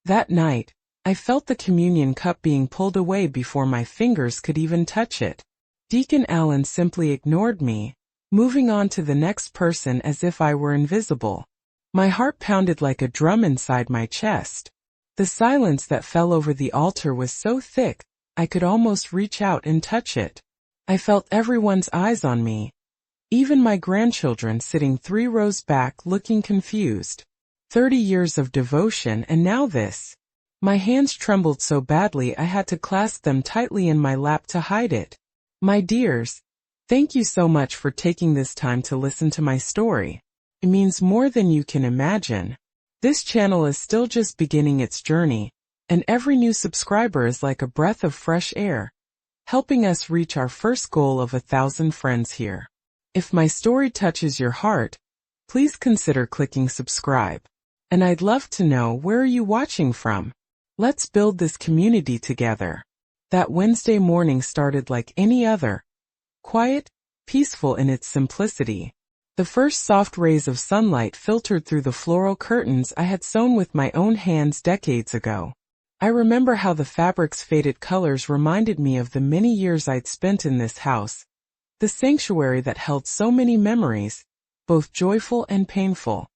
That night, I felt the communion cup being pulled away before my fingers could even touch it. Deacon Allen simply ignored me, moving on to the next person as if I were invisible. My heart pounded like a drum inside my chest. The silence that fell over the altar was so thick, I could almost reach out and touch it. I felt everyone's eyes on me, even my grandchildren sitting 3 rows back looking confused. 30 years of devotion and now this. My hands trembled so badly I had to clasp them tightly in my lap to hide it. My dears, thank you so much for taking this time to listen to my story. It means more than you can imagine. This channel is still just beginning its journey, and every new subscriber is like a breath of fresh air, helping us reach our first goal of 1,000 friends here. If my story touches your heart, please consider clicking subscribe. And I'd love to know, where are you watching from? Let's build this community together. That Wednesday morning started like any other. Quiet, peaceful in its simplicity. The first soft rays of sunlight filtered through the floral curtains I had sewn with my own hands decades ago. I remember how the fabric's faded colors reminded me of the many years I'd spent in this house, the sanctuary that held so many memories, both joyful and painful.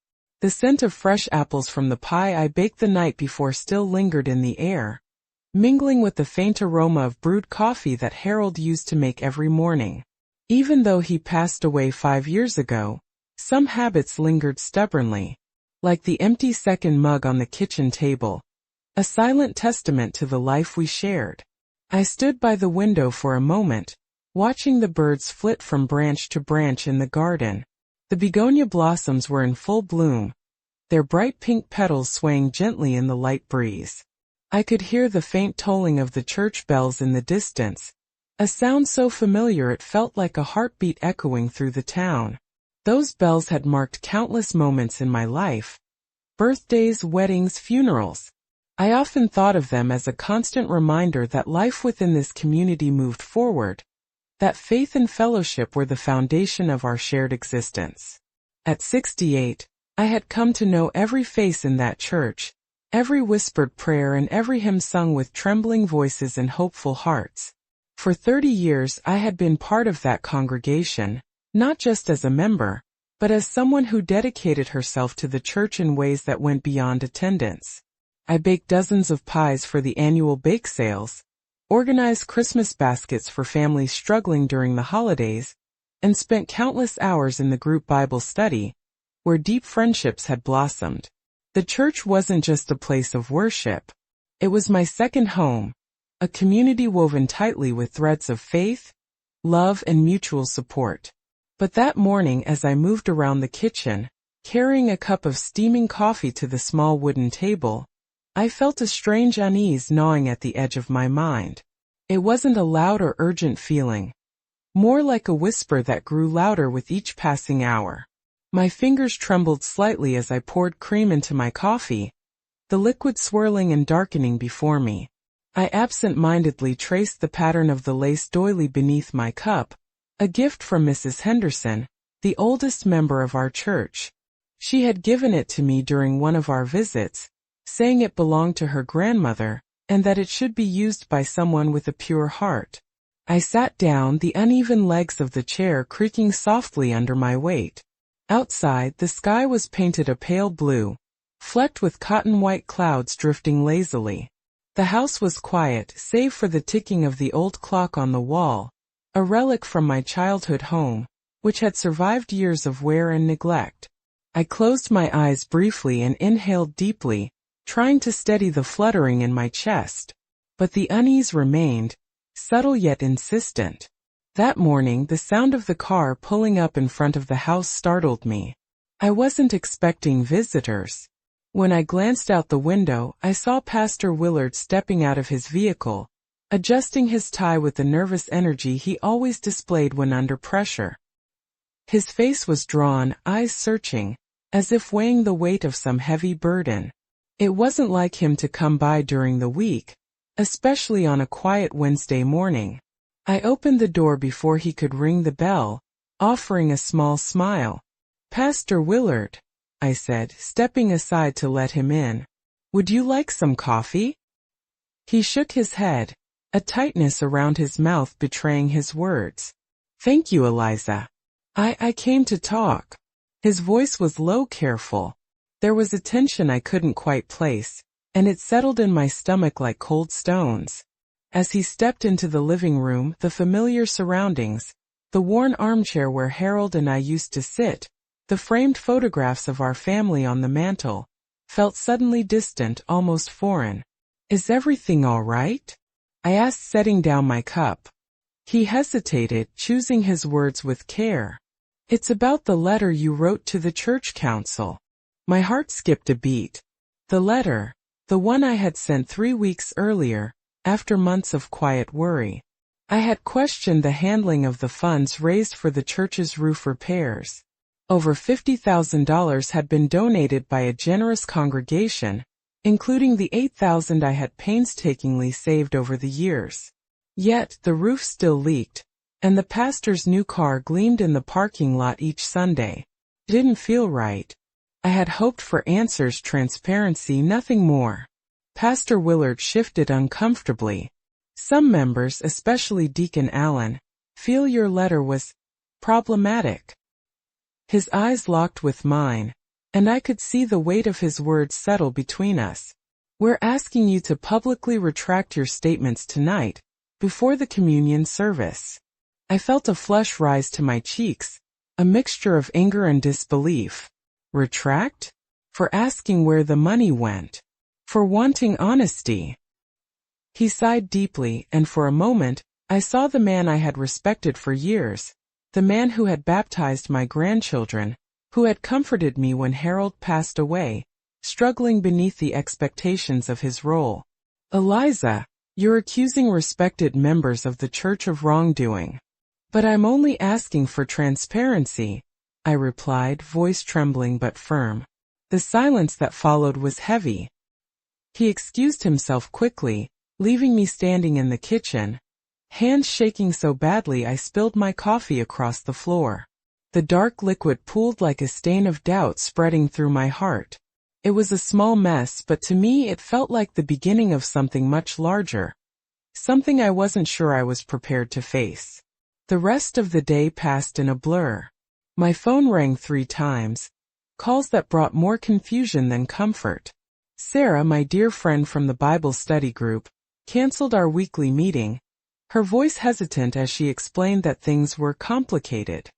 The scent of fresh apples from the pie I baked the night before still lingered in the air, mingling with the faint aroma of brewed coffee that Harold used to make every morning. Even though he passed away 5 years ago, some habits lingered stubbornly, like the empty second mug on the kitchen table, a silent testament to the life we shared. I stood by the window for a moment, watching the birds flit from branch to branch in the garden. The begonia blossoms were in full bloom, their bright pink petals swaying gently in the light breeze. I could hear the faint tolling of the church bells in the distance, a sound so familiar it felt like a heartbeat echoing through the town. Those bells had marked countless moments in my life: birthdays, weddings, funerals. I often thought of them as a constant reminder that life within this community moved forward, that faith and fellowship were the foundation of our shared existence. At 68, I had come to know every face in that church, every whispered prayer and every hymn sung with trembling voices and hopeful hearts. For 30 years I had been part of that congregation, not just as a member, but as someone who dedicated herself to the church in ways that went beyond attendance. I baked dozens of pies for the annual bake sales, organized Christmas baskets for families struggling during the holidays, and spent countless hours in the group Bible study, where deep friendships had blossomed. The church wasn't just a place of worship. It was my second home, a community woven tightly with threads of faith, love, and mutual support. But that morning, as I moved around the kitchen, carrying a cup of steaming coffee to the small wooden table, I felt a strange unease gnawing at the edge of my mind. It wasn't a loud or urgent feeling, more like a whisper that grew louder with each passing hour. My fingers trembled slightly as I poured cream into my coffee, the liquid swirling and darkening before me. I absent-mindedly traced the pattern of the lace doily beneath my cup, a gift from Mrs. Henderson, the oldest member of our church. She had given it to me during one of our visits, saying it belonged to her grandmother, and that it should be used by someone with a pure heart. I sat down, the uneven legs of the chair creaking softly under my weight. Outside, the sky was painted a pale blue, flecked with cotton-white clouds drifting lazily. The house was quiet, save for the ticking of the old clock on the wall, a relic from my childhood home, which had survived years of wear and neglect. I closed my eyes briefly and inhaled deeply, trying to steady the fluttering in my chest. But the unease remained, subtle yet insistent. That morning, the sound of the car pulling up in front of the house startled me. I wasn't expecting visitors. When I glanced out the window, I saw Pastor Willard stepping out of his vehicle, adjusting his tie with the nervous energy he always displayed when under pressure. His face was drawn, eyes searching, as if weighing the weight of some heavy burden. It wasn't like him to come by during the week, especially on a quiet Wednesday morning. I opened the door before he could ring the bell, offering a small smile. "Pastor Willard," I said, stepping aside to let him in. Would you like some coffee? He shook his head, a tightness around his mouth betraying his words. Thank you, Eliza. I came to talk. His voice was low, careful. There was a tension I couldn't quite place, and it settled in my stomach like cold stones. As he stepped into the living room, the familiar surroundings, the worn armchair where Harold and I used to sit, the framed photographs of our family on the mantel, felt suddenly distant, almost foreign. Is everything all right? I asked, setting down my cup. He hesitated, choosing his words with care. It's about the letter you wrote to the church council. My heart skipped a beat. The letter, the one I had sent 3 weeks earlier, after months of quiet worry. I had questioned the handling of the funds raised for the church's roof repairs. Over $50,000 had been donated by a generous congregation, including the $8,000 I had painstakingly saved over the years. Yet, the roof still leaked, and the pastor's new car gleamed in the parking lot each Sunday. It didn't feel right. I had hoped for answers, transparency, nothing more. Pastor Willard shifted uncomfortably. Some members, especially Deacon Allen, feel your letter was problematic. His eyes locked with mine, and I could see the weight of his words settle between us. We're asking you to publicly retract your statements tonight, before the communion service. I felt a flush rise to my cheeks, a mixture of anger and disbelief. Retract? For asking where the money went. For wanting honesty. He sighed deeply, and for a moment, I saw the man I had respected for years, the man who had baptized my grandchildren, who had comforted me when Harold passed away, struggling beneath the expectations of his role. Eliza, you're accusing respected members of the church of wrongdoing. But I'm only asking for transparency, I replied, voice trembling but firm. The silence that followed was heavy. He excused himself quickly, leaving me standing in the kitchen, hands shaking so badly I spilled my coffee across the floor. The dark liquid pooled like a stain of doubt spreading through my heart. It was a small mess, but to me it felt like the beginning of something much larger. Something I wasn't sure I was prepared to face. The rest of the day passed in a blur. My phone rang 3 times, calls that brought more confusion than comfort. Sarah, my dear friend from the Bible study group, canceled our weekly meeting, her voice hesitant as she explained that things were complicated.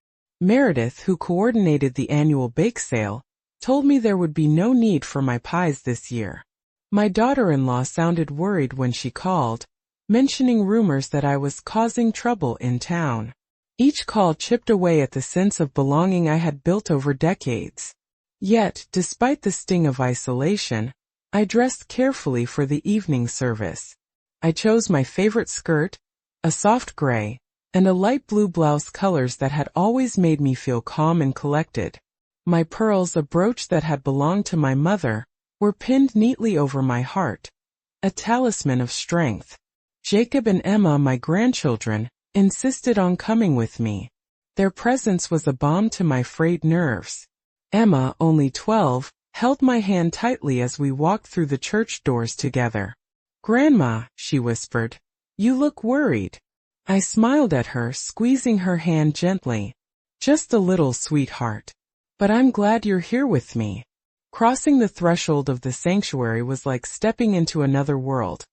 Meredith, who coordinated the annual bake sale, told me there would be no need for my pies this year. My daughter-in-law sounded worried when she called, mentioning rumors that I was causing trouble in town. Each call chipped away at the sense of belonging I had built over decades. Yet, despite the sting of isolation, I dressed carefully for the evening service. I chose my favorite skirt, a soft gray, and a light blue blouse, colors that had always made me feel calm and collected. My pearls, a brooch that had belonged to my mother, were pinned neatly over my heart, a talisman of strength. Jacob and Emma, my grandchildren, insisted on coming with me. Their presence was a balm to my frayed nerves. Emma, only 12, held my hand tightly as we walked through the church doors together. "Grandma," she whispered, "you look worried." I smiled at her, squeezing her hand gently. "Just a little, sweetheart. But I'm glad you're here with me." Crossing the threshold of the sanctuary was like stepping into another world.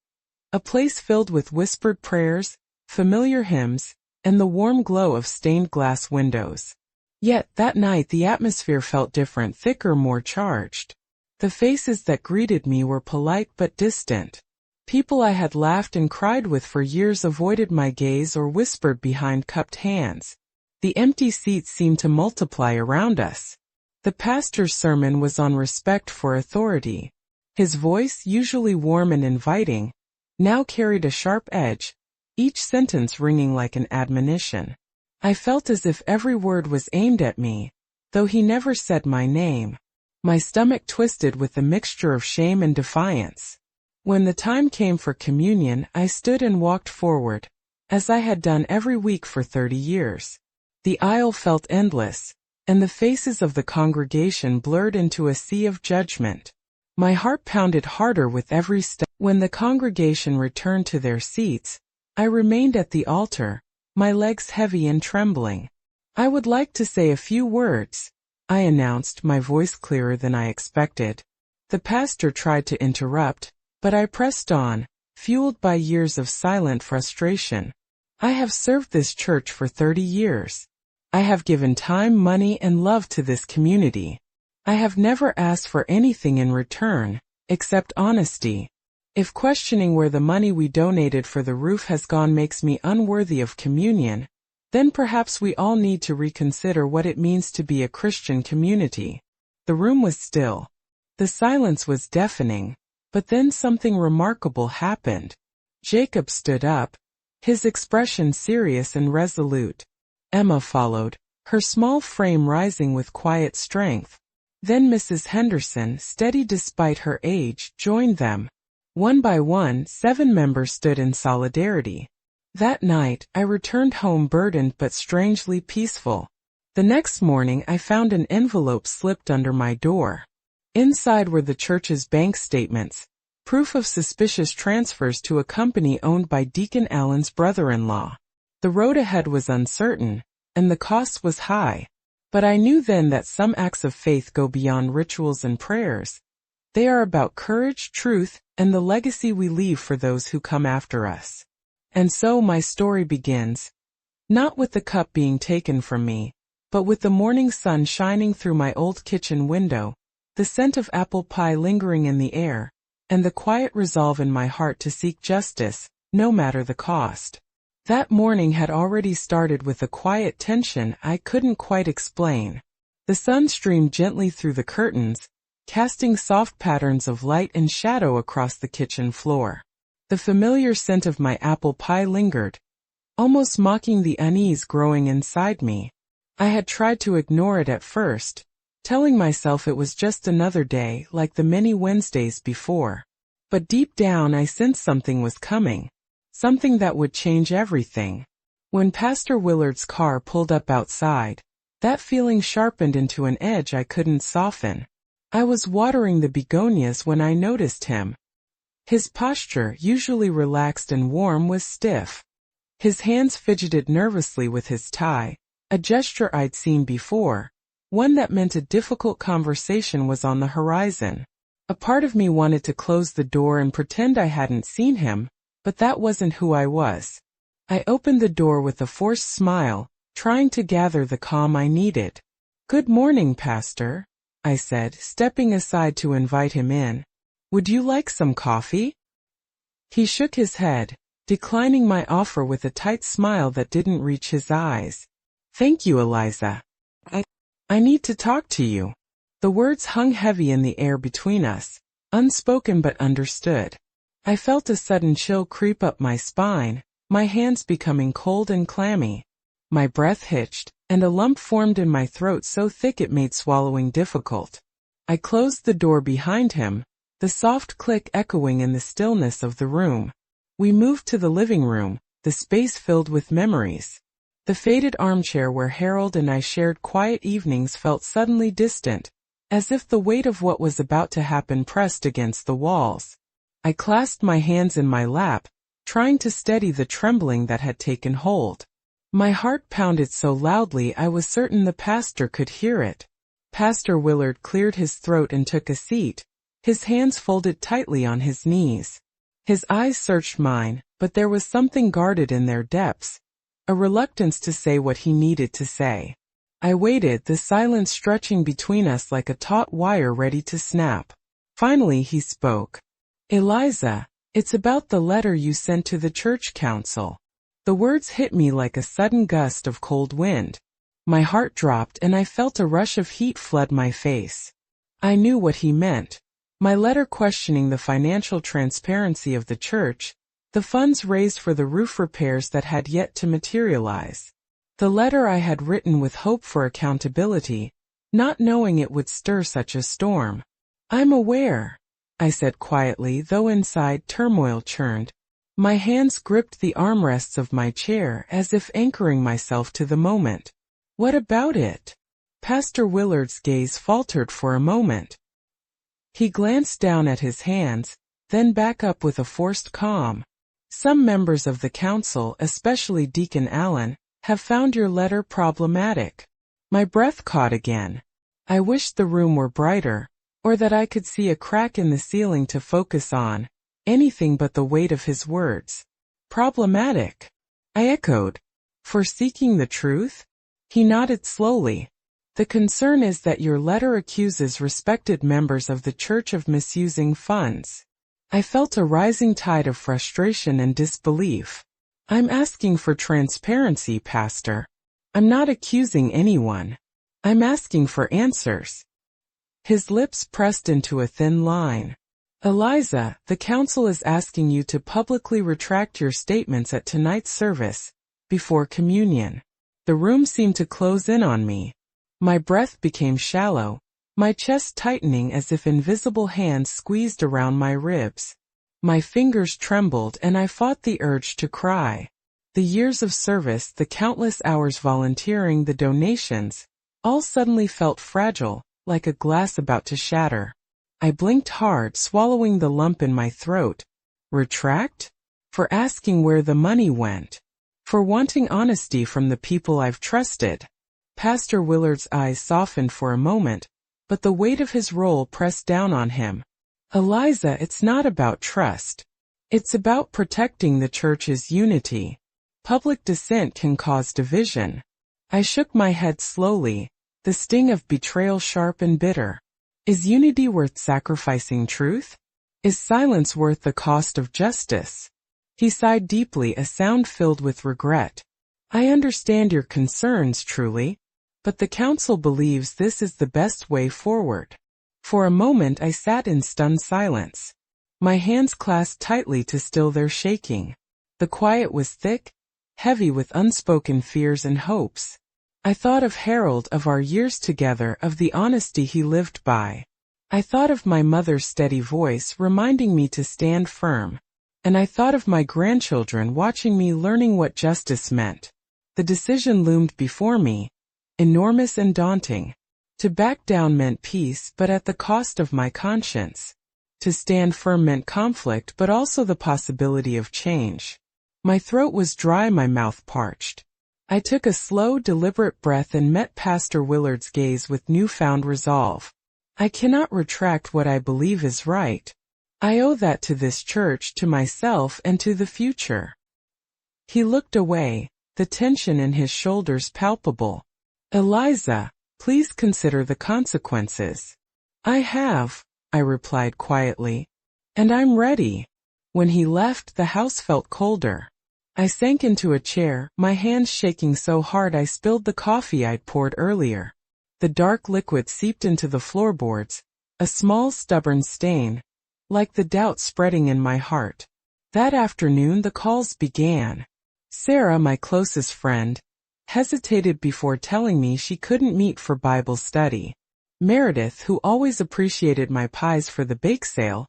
A place filled with whispered prayers, familiar hymns, and the warm glow of stained glass windows. Yet, that night the atmosphere felt different, thicker, more charged. The faces that greeted me were polite but distant. People I had laughed and cried with for years avoided my gaze or whispered behind cupped hands. The empty seats seemed to multiply around us. The pastor's sermon was on respect for authority. His voice, usually warm and inviting, now carried a sharp edge, each sentence ringing like an admonition. I felt as if every word was aimed at me, though he never said my name. My stomach twisted with a mixture of shame and defiance. When the time came for communion, I stood and walked forward, as I had done every week for 30 years. The aisle felt endless, and the faces of the congregation blurred into a sea of judgment. My heart pounded harder with every step. When the congregation returned to their seats, I remained at the altar, my legs heavy and trembling. "I would like to say a few words," I announced, my voice clearer than I expected. The pastor tried to interrupt, but I pressed on, fueled by years of silent frustration. "I have served this church for 30 years. I have given time, money, and love to this community. I have never asked for anything in return, except honesty. If questioning where the money we donated for the roof has gone makes me unworthy of communion, then perhaps we all need to reconsider what it means to be a Christian community." The room was still. The silence was deafening, but then something remarkable happened. Jacob stood up, his expression serious and resolute. Emma followed, her small frame rising with quiet strength. Then Mrs. Henderson, steady despite her age, joined them. One by one, 7 members stood in solidarity. That night, I returned home burdened but strangely peaceful. The next morning I found an envelope slipped under my door. Inside were the church's bank statements, proof of suspicious transfers to a company owned by Deacon Allen's brother-in-law. The road ahead was uncertain, and the cost was high. But I knew then that some acts of faith go beyond rituals and prayers. They are about courage, truth, and the legacy we leave for those who come after us. And so my story begins, not with the cup being taken from me, but with the morning sun shining through my old kitchen window, the scent of apple pie lingering in the air, and the quiet resolve in my heart to seek justice, no matter the cost. That morning had already started with a quiet tension I couldn't quite explain. The sun streamed gently through the curtains, casting soft patterns of light and shadow across the kitchen floor. The familiar scent of my apple pie lingered, almost mocking the unease growing inside me. I had tried to ignore it at first, telling myself it was just another day like the many Wednesdays before. But deep down I sensed something was coming. Something that would change everything. When Pastor Willard's car pulled up outside, that feeling sharpened into an edge I couldn't soften. I was watering the begonias when I noticed him. His posture, usually relaxed and warm, was stiff. His hands fidgeted nervously with his tie, a gesture I'd seen before, one that meant a difficult conversation was on the horizon. A part of me wanted to close the door and pretend I hadn't seen him, but that wasn't who I was. I opened the door with a forced smile, trying to gather the calm I needed. "Good morning, Pastor," I said, stepping aside to invite him in. "Would you like some coffee?" He shook his head, declining my offer with a tight smile that didn't reach his eyes. "Thank you, Eliza. I need to talk to you." The words hung heavy in the air between us, unspoken but understood. I felt a sudden chill creep up my spine, my hands becoming cold and clammy. My breath hitched, and a lump formed in my throat so thick it made swallowing difficult. I closed the door behind him, the soft click echoing in the stillness of the room. We moved to the living room, the space filled with memories. The faded armchair where Harold and I shared quiet evenings felt suddenly distant, as if the weight of what was about to happen pressed against the walls. I clasped my hands in my lap, trying to steady the trembling that had taken hold. My heart pounded so loudly I was certain the pastor could hear it. Pastor Willard cleared his throat and took a seat, his hands folded tightly on his knees. His eyes searched mine, but there was something guarded in their depths, a reluctance to say what he needed to say. I waited, the silence stretching between us like a taut wire ready to snap. Finally he spoke. "Eliza, it's about the letter you sent to the church council." The words hit me like a sudden gust of cold wind. My heart dropped and I felt a rush of heat flood my face. I knew what he meant. My letter questioning the financial transparency of the church, the funds raised for the roof repairs that had yet to materialize. The letter I had written with hope for accountability, not knowing it would stir such a storm. "I'm aware," I said quietly, though inside turmoil churned. My hands gripped the armrests of my chair as if anchoring myself to the moment. "What about it?" Pastor Willard's gaze faltered for a moment. He glanced down at his hands, then back up with a forced calm. Some members of the council, especially Deacon Allen, have found your letter problematic. My breath caught again. I wished the room were brighter, or that I could see a crack in the ceiling to focus on. Anything but the weight of his words. Problematic? I echoed. For seeking the truth? He nodded slowly. The concern is that your letter accuses respected members of the church of misusing funds. I felt a rising tide of frustration and disbelief. I'm asking for transparency, Pastor. I'm not accusing anyone. I'm asking for answers. His lips pressed into a thin line. Eliza, the council is asking you to publicly retract your statements at tonight's service, before communion. The room seemed to close in on me. My breath became shallow, my chest tightening as if invisible hands squeezed around my ribs. My fingers trembled and I fought the urge to cry. The years of service, the countless hours volunteering, the donations, all suddenly felt fragile, like a glass about to shatter. I blinked hard, swallowing the lump in my throat. Retract? For asking where the money went. For wanting honesty from the people I've trusted. Pastor Willard's eyes softened for a moment, but the weight of his role pressed down on him. Eliza, it's not about trust. It's about protecting the church's unity. Public dissent can cause division. I shook my head slowly, the sting of betrayal sharp and bitter. Is unity worth sacrificing truth? Is silence worth the cost of justice? He sighed deeply, a sound filled with regret. I understand your concerns, truly, but the council believes this is the best way forward. For a moment I sat in stunned silence. My hands clasped tightly to still their shaking. The quiet was thick, heavy with unspoken fears and hopes. I thought of Harold, of our years together, of the honesty he lived by. I thought of my mother's steady voice reminding me to stand firm. And I thought of my grandchildren watching me, learning what justice meant. The decision loomed before me, enormous and daunting. To back down meant peace, but at the cost of my conscience. To stand firm meant conflict, but also the possibility of change. My throat was dry, my mouth parched. I took a slow, deliberate breath and met Pastor Willard's gaze with newfound resolve. I cannot retract what I believe is right. I owe that to this church, to myself, and to the future. He looked away, the tension in his shoulders palpable. Eliza, please consider the consequences. I have, I replied quietly. And I'm ready. When he left, the house felt colder. I sank into a chair, my hands shaking so hard I spilled the coffee I'd poured earlier. The dark liquid seeped into the floorboards, a small stubborn stain, like the doubt spreading in my heart. That afternoon the calls began. Sarah, my closest friend, hesitated before telling me she couldn't meet for Bible study. Meredith, who always appreciated my pies for the bake sale,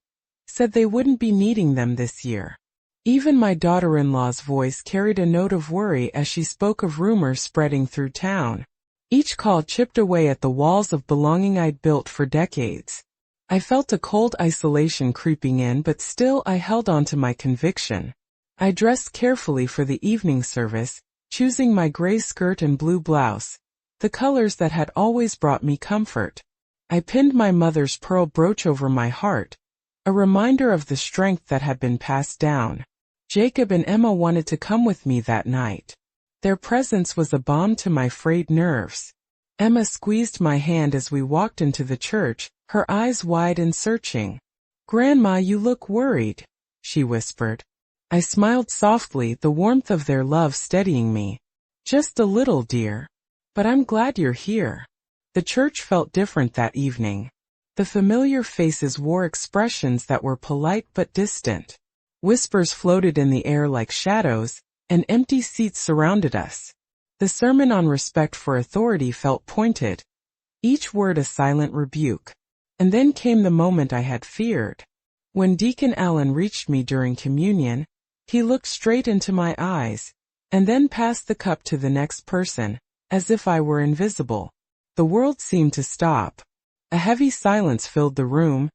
said they wouldn't be needing them this year. Even my daughter-in-law's voice carried a note of worry as she spoke of rumors spreading through town. Each call chipped away at the walls of belonging I'd built for decades. I felt a cold isolation creeping in, but still I held on to my conviction. I dressed carefully for the evening service, choosing my gray skirt and blue blouse, the colors that had always brought me comfort. I pinned my mother's pearl brooch over my heart, a reminder of the strength that had been passed down. Jacob and Emma wanted to come with me that night. Their presence was a balm to my frayed nerves. Emma squeezed my hand as we walked into the church, her eyes wide and searching. "Grandma, you look worried," she whispered. I smiled softly, the warmth of their love steadying me. "Just a little, dear. But I'm glad you're here." The church felt different that evening. The familiar faces wore expressions that were polite but distant. Whispers floated in the air like shadows, and empty seats surrounded us. The sermon on respect for authority felt pointed, each word a silent rebuke. And then came the moment I had feared. When Deacon Allen reached me during communion, he looked straight into my eyes, and then passed the cup to the next person, as if I were invisible. The world seemed to stop. A heavy silence filled the room,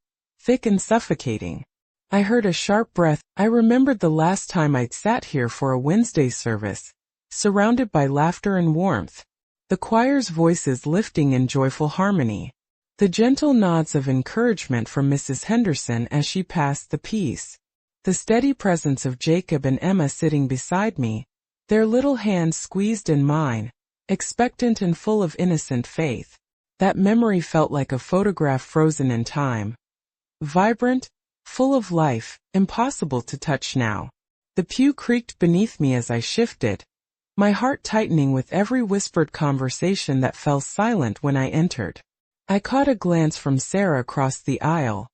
thick and suffocating. I heard a sharp breath. I remembered the last time I'd sat here for a Wednesday service, surrounded by laughter and warmth, the choir's voices lifting in joyful harmony, the gentle nods of encouragement from Mrs. Henderson as she passed the piece, the steady presence of Jacob and Emma sitting beside me, their little hands squeezed in mine, expectant and full of innocent faith. That memory felt like a photograph frozen in time. Vibrant, full of life, impossible to touch now. The pew creaked beneath me as I shifted, my heart tightening with every whispered conversation that fell silent when I entered. I caught a glance from Sarah across the aisle,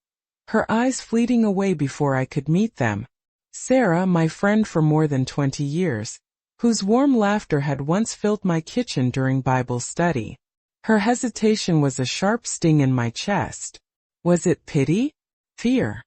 her eyes fleeting away before I could meet them. Sarah, my friend for more than 20 years, whose warm laughter had once filled my kitchen during Bible study. Her hesitation was a sharp sting in my chest. Was it pity? Fear?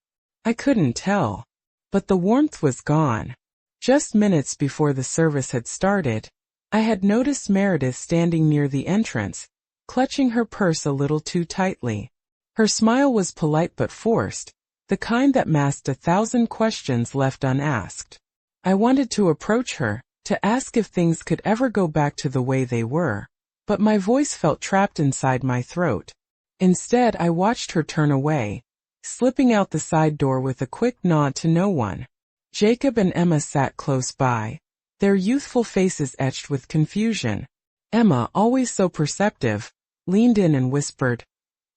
I couldn't tell. But the warmth was gone. Just minutes before the service had started, I had noticed Meredith standing near the entrance, clutching her purse a little too tightly. Her smile was polite but forced, the kind that masked 1,000 questions left unasked. I wanted to approach her, to ask if things could ever go back to the way they were, but my voice felt trapped inside my throat. Instead, I watched her turn away, slipping out the side door with a quick nod to no one. Jacob and Emma sat close by, their youthful faces etched with confusion. Emma, always so perceptive, leaned in and whispered,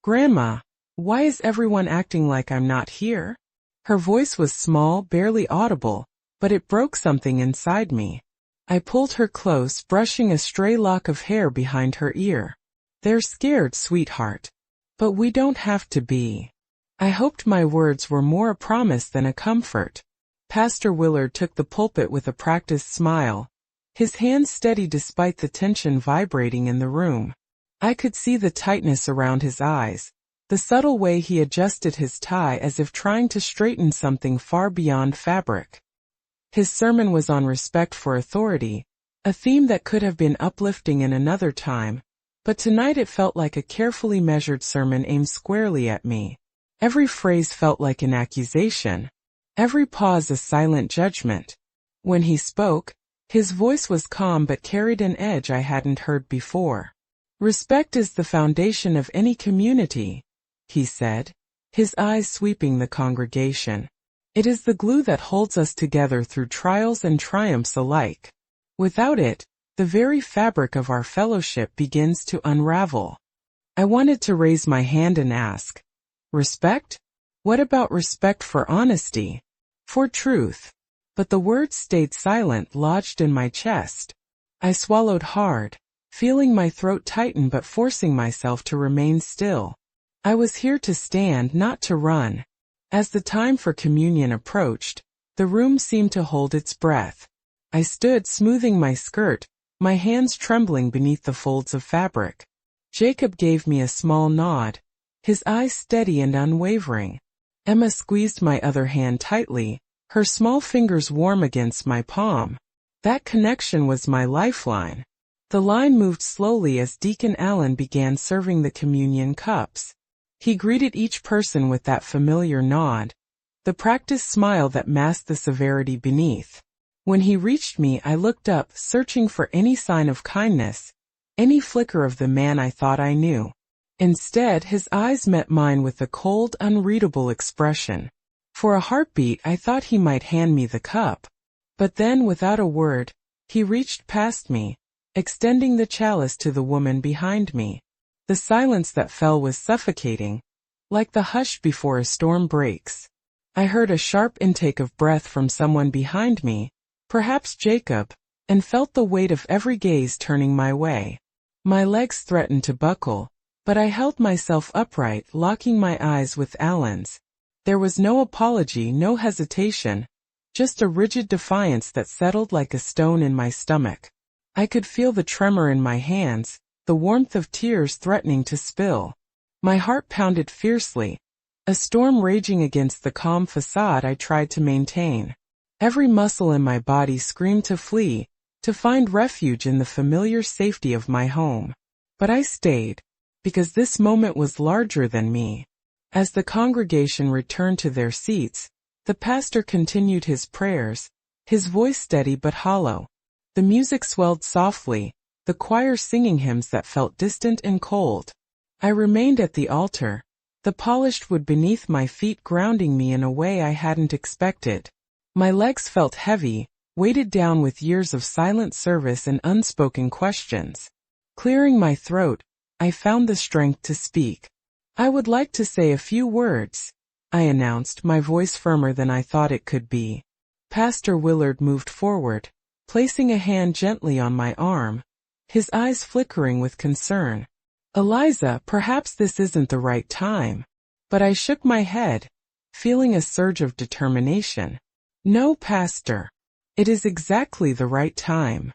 "Grandma, why is everyone acting like I'm not here?" Her voice was small, barely audible, but it broke something inside me. I pulled her close, brushing a stray lock of hair behind her ear. "They're scared, sweetheart. But we don't have to be." I hoped my words were more a promise than a comfort. Pastor Willard took the pulpit with a practiced smile, his hands steady despite the tension vibrating in the room. I could see the tightness around his eyes, the subtle way he adjusted his tie as if trying to straighten something far beyond fabric. His sermon was on respect for authority, a theme that could have been uplifting in another time, but tonight it felt like a carefully measured sermon aimed squarely at me. Every phrase felt like an accusation, every pause a silent judgment. When he spoke, his voice was calm but carried an edge I hadn't heard before. "Respect is the foundation of any community," he said, his eyes sweeping the congregation. "It is the glue that holds us together through trials and triumphs alike. Without it, the very fabric of our fellowship begins to unravel." I wanted to raise my hand and ask, "Respect? What about respect for honesty? For truth?" But the words stayed silent, lodged in my chest. I swallowed hard, feeling my throat tighten but forcing myself to remain still. I was here to stand, not to run. As the time for communion approached, the room seemed to hold its breath. I stood smoothing my skirt, my hands trembling beneath the folds of fabric. Jacob gave me a small nod, his eyes steady and unwavering. Emma squeezed my other hand tightly, her small fingers warm against my palm. That connection was my lifeline. The line moved slowly as Deacon Allen began serving the communion cups. He greeted each person with that familiar nod, the practiced smile that masked the severity beneath. When he reached me, I looked up, searching for any sign of kindness, any flicker of the man I thought I knew. Instead, his eyes met mine with a cold, unreadable expression. For a heartbeat, I thought he might hand me the cup. But then, without a word, he reached past me, extending the chalice to the woman behind me. The silence that fell was suffocating, like the hush before a storm breaks. I heard a sharp intake of breath from someone behind me, perhaps Jacob, and felt the weight of every gaze turning my way. My legs threatened to buckle, but I held myself upright, locking my eyes with Allen's. There was no apology, no hesitation, just a rigid defiance that settled like a stone in my stomach. I could feel the tremor in my hands, the warmth of tears threatening to spill. My heart pounded fiercely, a storm raging against the calm facade I tried to maintain. Every muscle in my body screamed to flee, to find refuge in the familiar safety of my home. But I stayed, because this moment was larger than me. As the congregation returned to their seats, the pastor continued his prayers, his voice steady but hollow. The music swelled softly, the choir singing hymns that felt distant and cold. I remained at the altar, the polished wood beneath my feet grounding me in a way I hadn't expected. My legs felt heavy, weighted down with years of silent service and unspoken questions. Clearing my throat, I found the strength to speak. "I would like to say a few words," I announced, my voice firmer than I thought it could be. Pastor Willard moved forward, placing a hand gently on my arm, his eyes flickering with concern. "Eliza, perhaps this isn't the right time." But I shook my head, feeling a surge of determination. "No, Pastor. It is exactly the right time."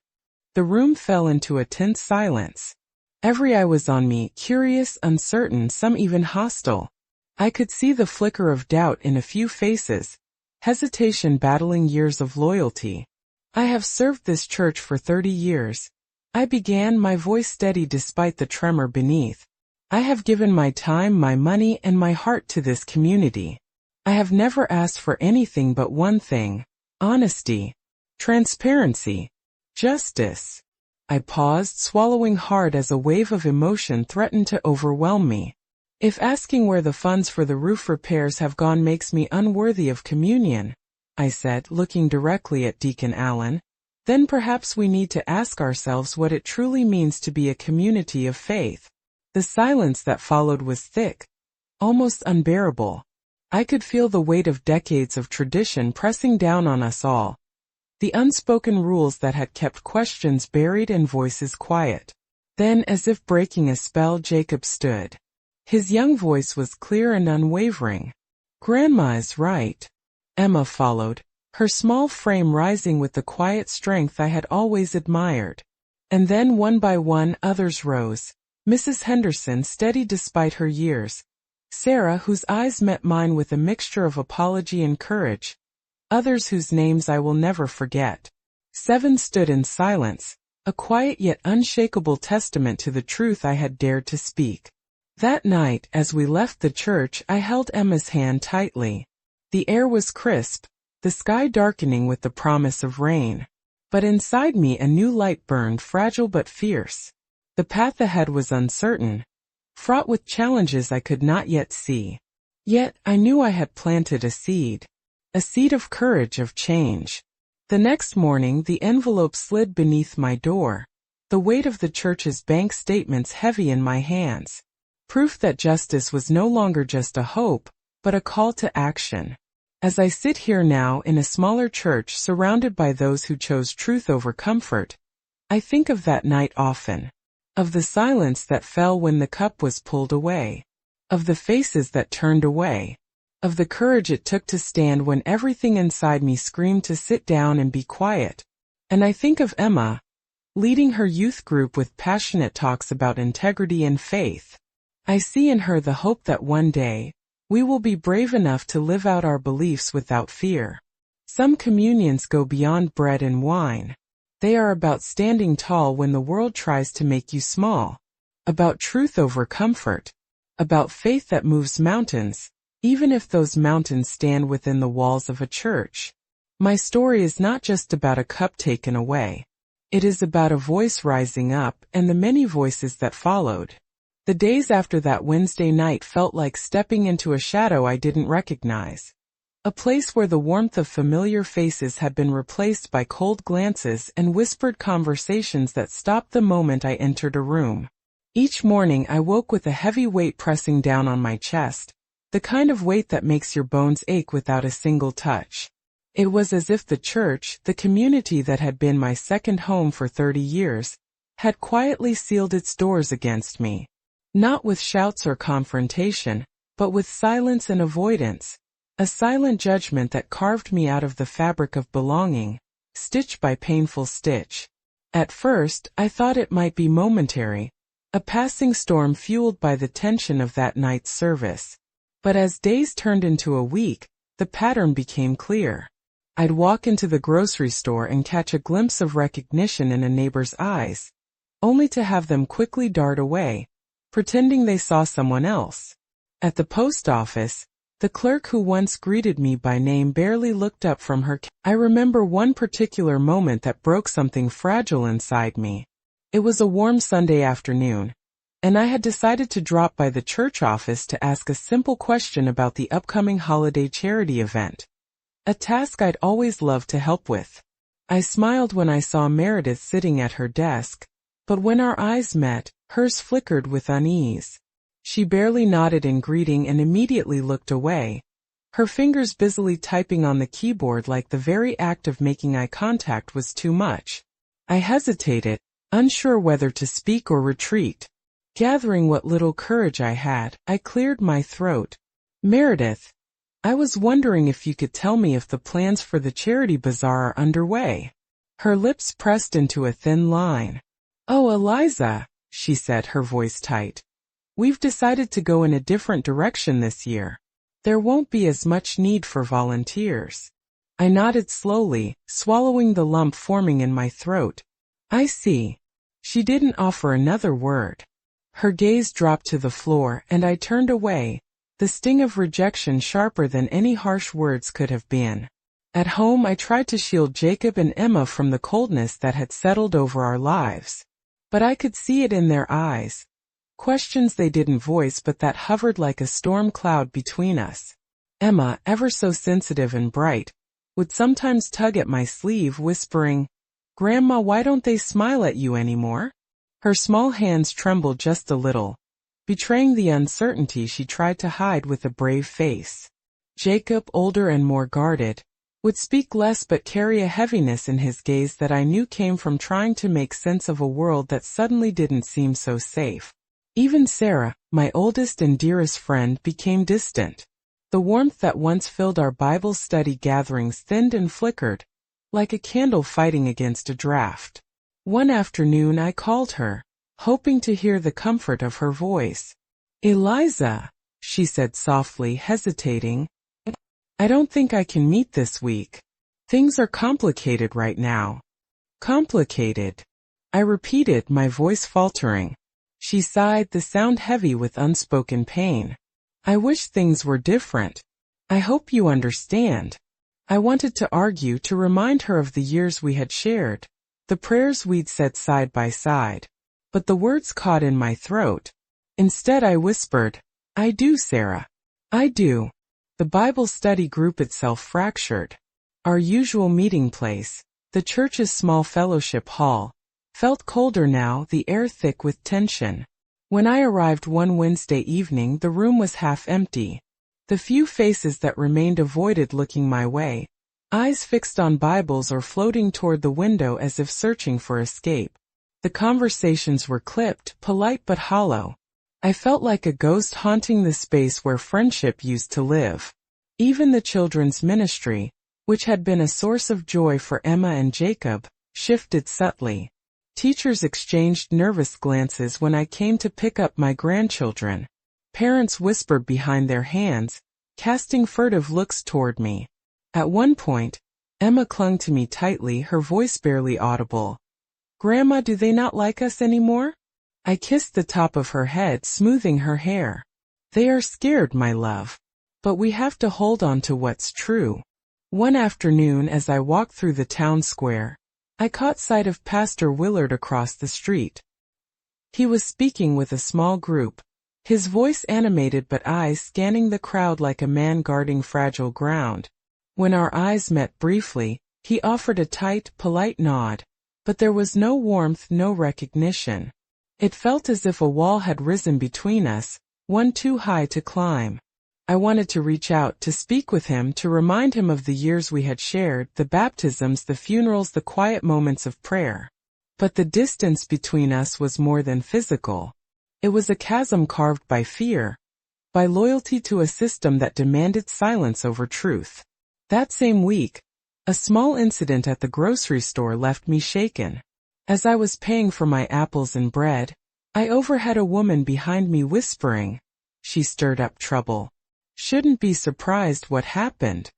The room fell into a tense silence. Every eye was on me, curious, uncertain, some even hostile. I could see the flicker of doubt in a few faces, hesitation battling years of loyalty. "I have served this church for 30 years. I began, my voice steady despite the tremor beneath. "I have given my time, my money, and my heart to this community. I have never asked for anything but one thing: honesty, transparency, justice." I paused, swallowing hard as a wave of emotion threatened to overwhelm me. "If asking where the funds for the roof repairs have gone makes me unworthy of communion," I said, looking directly at Deacon Allen, "then perhaps we need to ask ourselves what it truly means to be a community of faith." The silence that followed was thick, almost unbearable. I could feel the weight of decades of tradition pressing down on us all. The unspoken rules that had kept questions buried and voices quiet. Then, as if breaking a spell, Jacob stood. His young voice was clear and unwavering. "Grandma is right." Emma followed, her small frame rising with the quiet strength I had always admired. And then, one by one, others rose. Mrs. Henderson, steady despite her years. Sarah, whose eyes met mine with a mixture of apology and courage. Others whose names I will never forget. 7 stood in silence, a quiet yet unshakable testament to the truth I had dared to speak. That night, as we left the church, I held Emma's hand tightly. The air was crisp, the sky darkening with the promise of rain. But inside me a new light burned, fragile but fierce. The path ahead was uncertain, fraught with challenges I could not yet see. Yet I knew I had planted a seed of courage, of change. The next morning the envelope slid beneath my door, the weight of the church's bank statements heavy in my hands. Proof that justice was no longer just a hope, but a call to action. As I sit here now in a smaller church surrounded by those who chose truth over comfort, I think of that night often. Of the silence that fell when the cup was pulled away. Of the faces that turned away. Of the courage it took to stand when everything inside me screamed to sit down and be quiet. And I think of Emma, leading her youth group with passionate talks about integrity and faith. I see in her the hope that one day, we will be brave enough to live out our beliefs without fear. Some communions go beyond bread and wine. They are about standing tall when the world tries to make you small. About truth over comfort. About faith that moves mountains, even if those mountains stand within the walls of a church. My story is not just about a cup taken away. It is about a voice rising up and the many voices that followed. The days after that Wednesday night felt like stepping into a shadow I didn't recognize. A place where the warmth of familiar faces had been replaced by cold glances and whispered conversations that stopped the moment I entered a room. Each morning I woke with a heavy weight pressing down on my chest, the kind of weight that makes your bones ache without a single touch. It was as if the church, the community that had been my second home for 30 years, had quietly sealed its doors against me. Not with shouts or confrontation, but with silence and avoidance. A silent judgment that carved me out of the fabric of belonging, stitch by painful stitch. At first, I thought it might be momentary, a passing storm fueled by the tension of that night's service. But as days turned into a week, the pattern became clear. I'd walk into the grocery store and catch a glimpse of recognition in a neighbor's eyes, only to have them quickly dart away, pretending they saw someone else. At the post office, the clerk who once greeted me by name barely looked up from her. I remember one particular moment that broke something fragile inside me. It was a warm Sunday afternoon, and I had decided to drop by the church office to ask a simple question about the upcoming holiday charity event, a task I'd always loved to help with. I smiled when I saw Meredith sitting at her desk, but when our eyes met, hers flickered with unease. She barely nodded in greeting and immediately looked away, her fingers busily typing on the keyboard like the very act of making eye contact was too much. I hesitated, unsure whether to speak or retreat. Gathering what little courage I had, I cleared my throat. "Meredith, I was wondering if you could tell me if the plans for the charity bazaar are underway." Her lips pressed into a thin line. "Oh, Eliza," she said, her voice tight. "We've decided to go in a different direction this year. There won't be as much need for volunteers." I nodded slowly, swallowing the lump forming in my throat. "I see." She didn't offer another word. Her gaze dropped to the floor and I turned away, the sting of rejection sharper than any harsh words could have been. At home I tried to shield Jacob and Emma from the coldness that had settled over our lives. But I could see it in their eyes. Questions they didn't voice but that hovered like a storm cloud between us. Emma, ever so sensitive and bright, would sometimes tug at my sleeve whispering, "Grandma, why don't they smile at you anymore?" Her small hands trembled just a little, betraying the uncertainty she tried to hide with a brave face. Jacob, older and more guarded, would speak less but carry a heaviness in his gaze that I knew came from trying to make sense of a world that suddenly didn't seem so safe. Even Sarah, my oldest and dearest friend, became distant. The warmth that once filled our Bible study gatherings thinned and flickered, like a candle fighting against a draft. One afternoon I called her, hoping to hear the comfort of her voice. "Eliza," she said softly, hesitating, "I don't think I can meet this week. Things are complicated right now." "Complicated?" I repeated, my voice faltering. She sighed, the sound heavy with unspoken pain. "I wish things were different. I hope you understand." I wanted to argue, to remind her of the years we had shared, the prayers we'd said side by side. But the words caught in my throat. Instead I whispered, "I do, Sarah. I do." The Bible study group itself fractured. Our usual meeting place, the church's small fellowship hall, felt colder now, the air thick with tension. When I arrived one Wednesday evening, the room was half empty. The few faces that remained avoided looking my way, eyes fixed on Bibles or floating toward the window as if searching for escape. The conversations were clipped, polite but hollow. I felt like a ghost haunting the space where friendship used to live. Even the children's ministry, which had been a source of joy for Emma and Jacob, shifted subtly. Teachers exchanged nervous glances when I came to pick up my grandchildren. Parents whispered behind their hands, casting furtive looks toward me. At one point, Emma clung to me tightly, her voice barely audible. "Grandma, do they not like us anymore?" I kissed the top of her head, smoothing her hair. "They are scared, my love. But we have to hold on to what's true." One afternoon as I walked through the town square, I caught sight of Pastor Willard across the street. He was speaking with a small group, his voice animated but eyes scanning the crowd like a man guarding fragile ground. When our eyes met briefly, he offered a tight, polite nod, but there was no warmth, no recognition. It felt as if a wall had risen between us, one too high to climb. I wanted to reach out, to speak with him, to remind him of the years we had shared, the baptisms, the funerals, the quiet moments of prayer. But the distance between us was more than physical. It was a chasm carved by fear, by loyalty to a system that demanded silence over truth. That same week, a small incident at the grocery store left me shaken. As I was paying for my apples and bread, I overheard a woman behind me whispering. She stirred up trouble. Shouldn't be surprised what happened.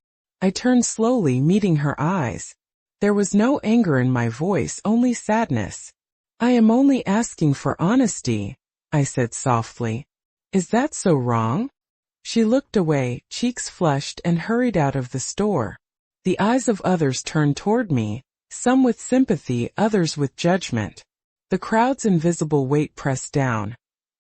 I turned slowly, meeting her eyes. There was no anger in my voice, only sadness. "I am only asking for honesty," I said softly. "Is that so wrong?" She looked away, cheeks flushed, and hurried out of the store. The eyes of others turned toward me, some with sympathy, others with judgment. The crowd's invisible weight pressed down,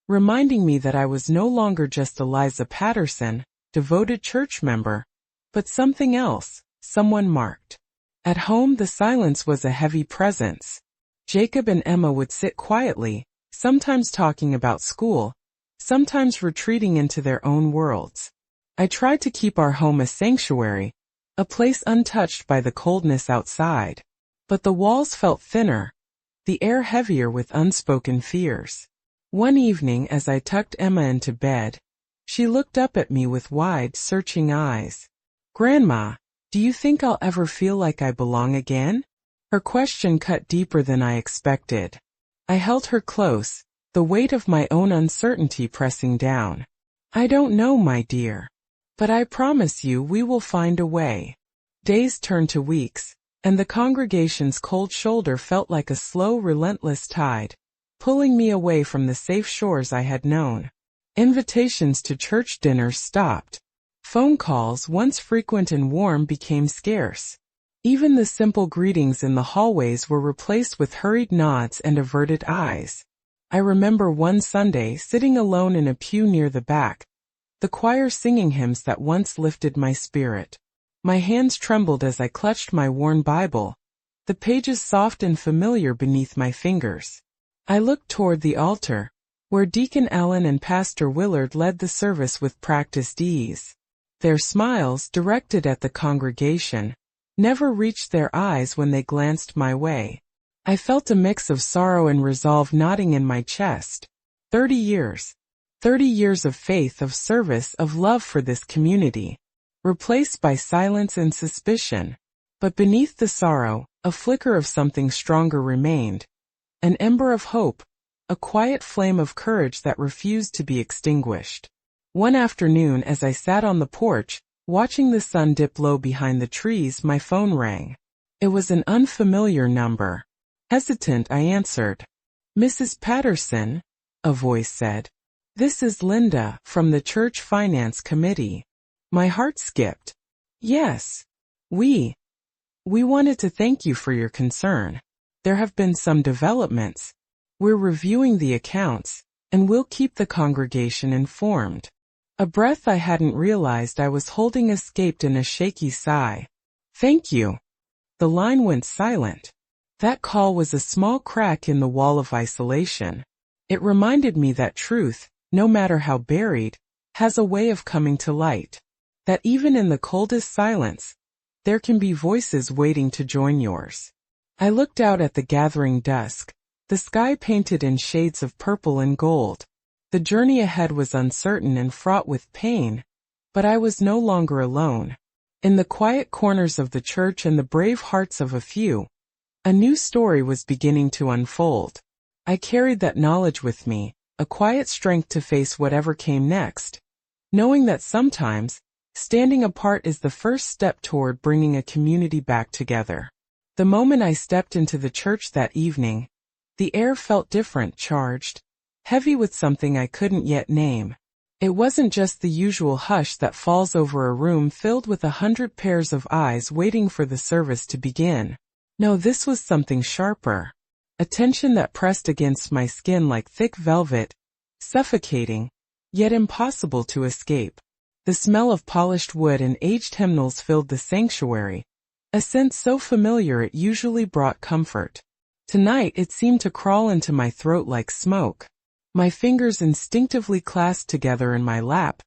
reminding me that I was no longer just Eliza Patterson, devoted church member, but something else, someone marked. At home the silence was a heavy presence. Jacob and Emma would sit quietly, sometimes talking about school, sometimes retreating into their own worlds. I tried to keep our home a sanctuary, a place untouched by the coldness outside. But the walls felt thinner, the air heavier with unspoken fears. One evening as I tucked Emma into bed, she looked up at me with wide, searching eyes. "Grandma, do you think I'll ever feel like I belong again?" Her question cut deeper than I expected. I held her close, the weight of my own uncertainty pressing down. "I don't know, my dear. But I promise you we will find a way." Days turned to weeks, and the congregation's cold shoulder felt like a slow, relentless tide, pulling me away from the safe shores I had known. Invitations to church dinners stopped. Phone calls, once frequent and warm, became scarce. Even the simple greetings in the hallways were replaced with hurried nods and averted eyes. I remember one Sunday sitting alone in a pew near the back, the choir singing hymns that once lifted my spirit. My hands trembled as I clutched my worn Bible, the pages soft and familiar beneath my fingers. I looked toward the altar, where Deacon Allen and Pastor Willard led the service with practiced ease. Their smiles, directed at the congregation, never reached their eyes when they glanced my way. I felt a mix of sorrow and resolve knotting in my chest. 30 years. 30 years of faith, of service, of love for this community, replaced by silence and suspicion. But beneath the sorrow, a flicker of something stronger remained. An ember of hope, a quiet flame of courage that refused to be extinguished. One afternoon as I sat on the porch, watching the sun dip low behind the trees, my phone rang. It was an unfamiliar number. Hesitant, I answered. "Mrs. Patterson," a voice said. "This is Linda, from the Church Finance Committee." My heart skipped. "Yes. We wanted to thank you for your concern. There have been some developments. We're reviewing the accounts, and we'll keep the congregation informed." A breath I hadn't realized I was holding escaped in a shaky sigh. "Thank you." The line went silent. That call was a small crack in the wall of isolation. It reminded me that truth, no matter how buried, has a way of coming to light. That even in the coldest silence, there can be voices waiting to join yours. I looked out at the gathering dusk, the sky painted in shades of purple and gold. The journey ahead was uncertain and fraught with pain, but I was no longer alone. In the quiet corners of the church and the brave hearts of a few, a new story was beginning to unfold. I carried that knowledge with me, a quiet strength to face whatever came next, knowing that sometimes, standing apart is the first step toward bringing a community back together. The moment I stepped into the church that evening, the air felt different, charged, heavy with something I couldn't yet name. It wasn't just the usual hush that falls over a room filled with 100 pairs of eyes waiting for the service to begin. No, this was something sharper. A tension that pressed against my skin like thick velvet, suffocating, yet impossible to escape. The smell of polished wood and aged hymnals filled the sanctuary, a scent so familiar it usually brought comfort. Tonight it seemed to crawl into my throat like smoke. My fingers instinctively clasped together in my lap,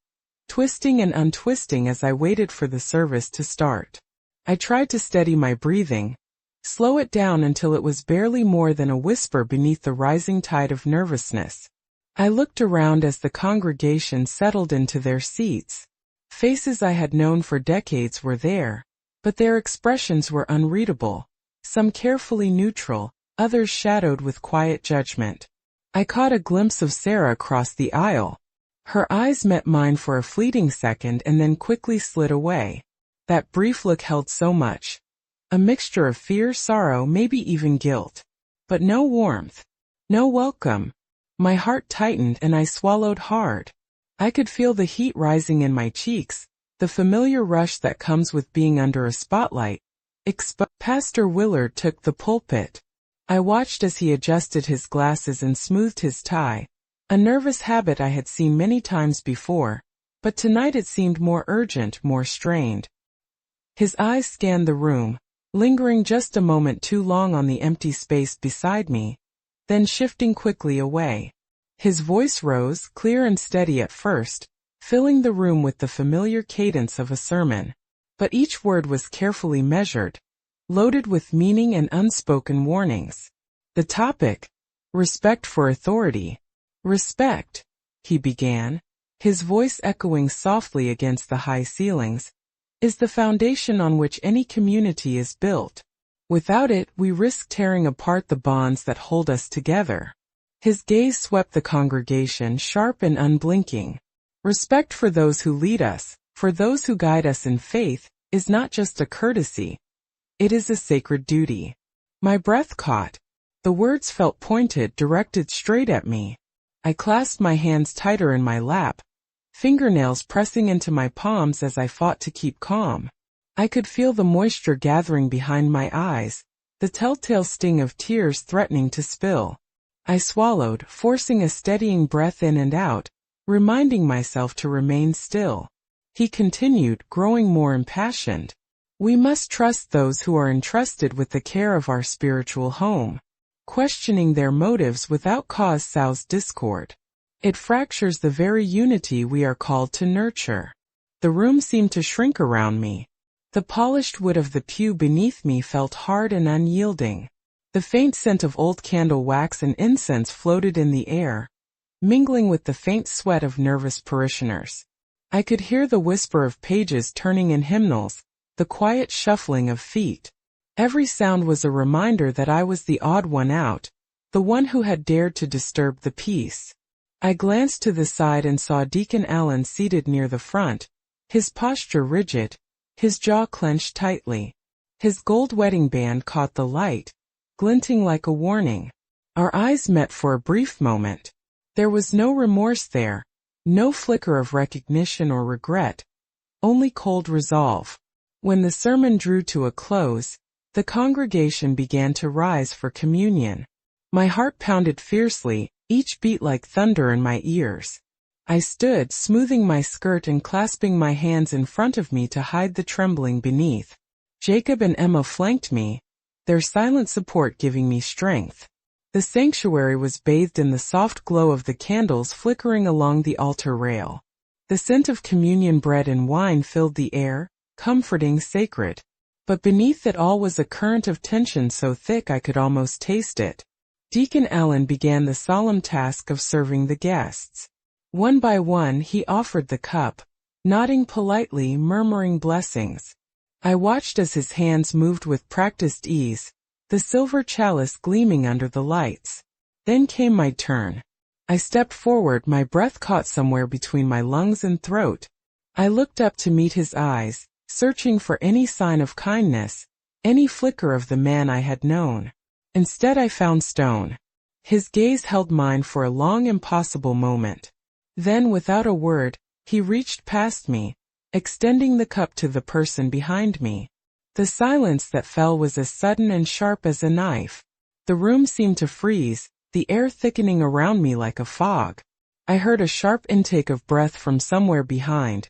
twisting and untwisting as I waited for the service to start. I tried to steady my breathing, slow it down until it was barely more than a whisper beneath the rising tide of nervousness. I looked around as the congregation settled into their seats. Faces I had known for decades were there, but their expressions were unreadable, some carefully neutral, others shadowed with quiet judgment. I caught a glimpse of Sarah across the aisle. Her eyes met mine for a fleeting second and then quickly slid away. That brief look held so much. A mixture of fear, sorrow, maybe even guilt. But no warmth. No welcome. My heart tightened and I swallowed hard. I could feel the heat rising in my cheeks, the familiar rush that comes with being under a spotlight. Pastor Willard took the pulpit. I watched as he adjusted his glasses and smoothed his tie, a nervous habit I had seen many times before, but tonight it seemed more urgent, more strained. His eyes scanned the room, lingering just a moment too long on the empty space beside me, then shifting quickly away. His voice rose, clear and steady at first, filling the room with the familiar cadence of a sermon. But each word was carefully measured, loaded with meaning and unspoken warnings. The topic: respect for authority. Respect, he began, his voice echoing softly against the high ceilings, is the foundation on which any community is built. Without it, we risk tearing apart the bonds that hold us together. His gaze swept the congregation, sharp and unblinking. Respect for those who lead us, for those who guide us in faith, is not just a courtesy. It is a sacred duty. My breath caught. The words felt pointed, directed straight at me. I clasped my hands tighter in my lap, fingernails pressing into my palms as I fought to keep calm. I could feel the moisture gathering behind my eyes, the telltale sting of tears threatening to spill. I swallowed, forcing a steadying breath in and out, reminding myself to remain still. He continued, growing more impassioned. We must trust those who are entrusted with the care of our spiritual home. Questioning their motives without cause sows discord. It fractures the very unity we are called to nurture. The room seemed to shrink around me. The polished wood of the pew beneath me felt hard and unyielding. The faint scent of old candle wax and incense floated in the air, mingling with the faint sweat of nervous parishioners. I could hear the whisper of pages turning in hymnals, the quiet shuffling of feet. Every sound was a reminder that I was the odd one out, the one who had dared to disturb the peace. I glanced to the side and saw Deacon Allen seated near the front, his posture rigid, his jaw clenched tightly. His gold wedding band caught the light, glinting like a warning. Our eyes met for a brief moment. There was no remorse there, no flicker of recognition or regret, only cold resolve. When the sermon drew to a close, the congregation began to rise for communion. My heart pounded fiercely, each beat like thunder in my ears. I stood, smoothing my skirt and clasping my hands in front of me to hide the trembling beneath. Jacob and Emma flanked me, their silent support giving me strength. The sanctuary was bathed in the soft glow of the candles flickering along the altar rail. The scent of communion bread and wine filled the air, comforting, sacred. But beneath it all was a current of tension so thick I could almost taste it. Deacon Allen began the solemn task of serving the guests. One by one he offered the cup, nodding politely, murmuring blessings. I watched as his hands moved with practiced ease, the silver chalice gleaming under the lights. Then came my turn. I stepped forward, my breath caught somewhere between my lungs and throat. I looked up to meet his eyes, searching for any sign of kindness, any flicker of the man I had known. Instead I found stone. His gaze held mine for a long, impossible moment. Then, without a word, he reached past me, extending the cup to the person behind me. The silence that fell was as sudden and sharp as a knife. The room seemed to freeze, the air thickening around me like a fog. I heard a sharp intake of breath from somewhere behind.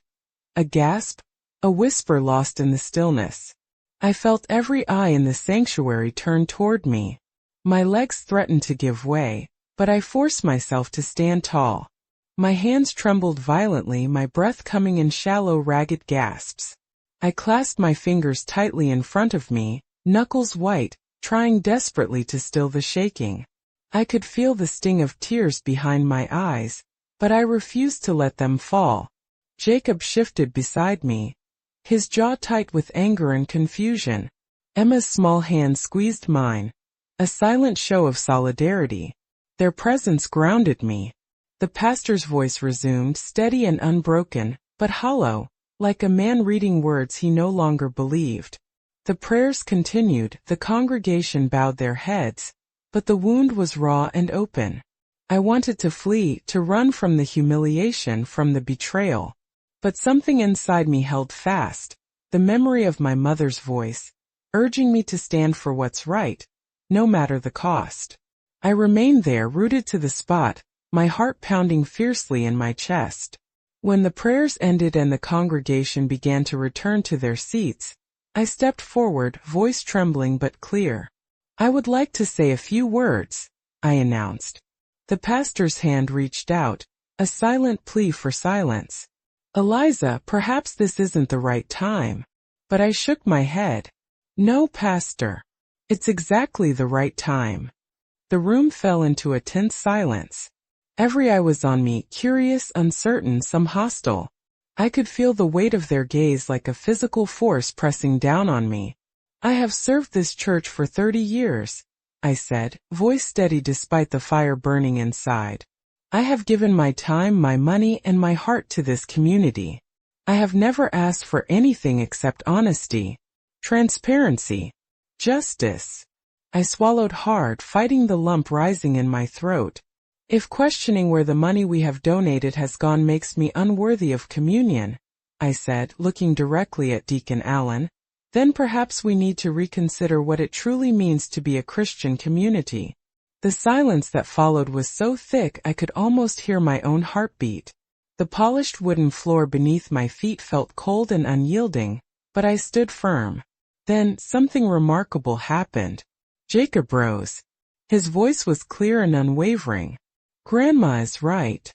A gasp, a whisper lost in the stillness. I felt every eye in the sanctuary turn toward me. My legs threatened to give way, but I forced myself to stand tall. My hands trembled violently, my breath coming in shallow, ragged gasps. I clasped my fingers tightly in front of me, knuckles white, trying desperately to still the shaking. I could feel the sting of tears behind my eyes, but I refused to let them fall. Jacob shifted beside me, his jaw tight with anger and confusion. Emma's small hand squeezed mine, a silent show of solidarity. Their presence grounded me. The pastor's voice resumed, steady and unbroken, but hollow, like a man reading words he no longer believed. The prayers continued, the congregation bowed their heads, but the wound was raw and open. I wanted to flee, to run from the humiliation, from the betrayal. But something inside me held fast, the memory of my mother's voice, urging me to stand for what's right, no matter the cost. I remained there, rooted to the spot, my heart pounding fiercely in my chest. When the prayers ended and the congregation began to return to their seats, I stepped forward, voice trembling but clear. "I would like to say a few words," I announced. The pastor's hand reached out, a silent plea for silence. "Eliza, perhaps this isn't the right time." But I shook my head. "No, Pastor. It's exactly the right time." The room fell into a tense silence. Every eye was on me, curious, uncertain, some hostile. I could feel the weight of their gaze like a physical force pressing down on me. "I have served this church for 30 years, I said, voice steady despite the fire burning inside. "I have given my time, my money, and my heart to this community. I have never asked for anything except honesty, transparency, justice." I swallowed hard, fighting the lump rising in my throat. "If questioning where the money we have donated has gone makes me unworthy of communion," I said, looking directly at Deacon Allen, "then perhaps we need to reconsider what it truly means to be a Christian community." The silence that followed was so thick I could almost hear my own heartbeat. The polished wooden floor beneath my feet felt cold and unyielding, but I stood firm. Then, something remarkable happened. Jacob rose. His voice was clear and unwavering. "Grandma is right."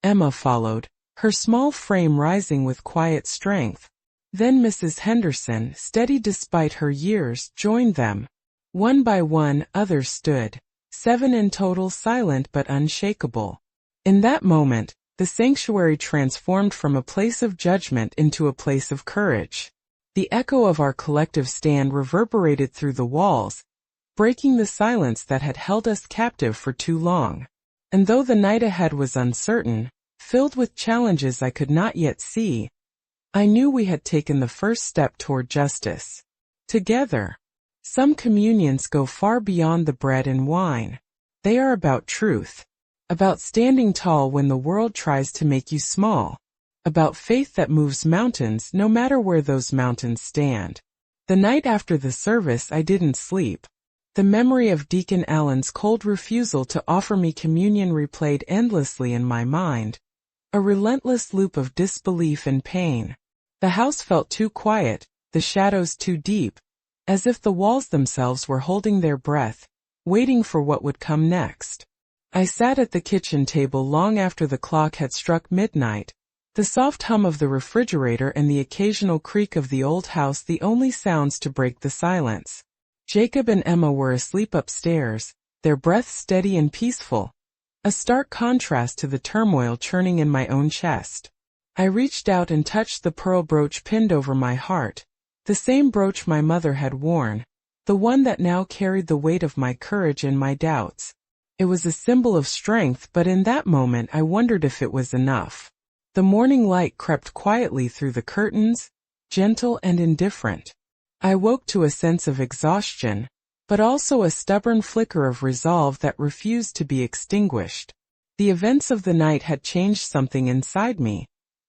Emma followed, her small frame rising with quiet strength. Then Mrs. Henderson, steady despite her years, joined them. One by one, others stood, 7 in total, silent but unshakable. In that moment, the sanctuary transformed from a place of judgment into a place of courage. The echo of our collective stand reverberated through the walls, breaking the silence that had held us captive for too long. And though the night ahead was uncertain, filled with challenges I could not yet see, I knew we had taken the first step toward justice. Together. Some communions go far beyond the bread and wine. They are about truth. About standing tall when the world tries to make you small. About faith that moves mountains no matter where those mountains stand. The night after the service I didn't sleep. The memory of Deacon Allen's cold refusal to offer me communion replayed endlessly in my mind. A relentless loop of disbelief and pain. The house felt too quiet, the shadows too deep, as if the walls themselves were holding their breath, waiting for what would come next. I sat at the kitchen table long after the clock had struck midnight, the soft hum of the refrigerator and the occasional creak of the old house the only sounds to break the silence. Jacob and Emma were asleep upstairs, their breaths steady and peaceful, a stark contrast to the turmoil churning in my own chest. I reached out and touched the pearl brooch pinned over my heart, the same brooch my mother had worn, the one that now carried the weight of my courage and my doubts. It was a symbol of strength, but in that moment I wondered if it was enough. The morning light crept quietly through the curtains, gentle and indifferent. I woke to a sense of exhaustion, but also a stubborn flicker of resolve that refused to be extinguished. The events of the night had changed something inside me,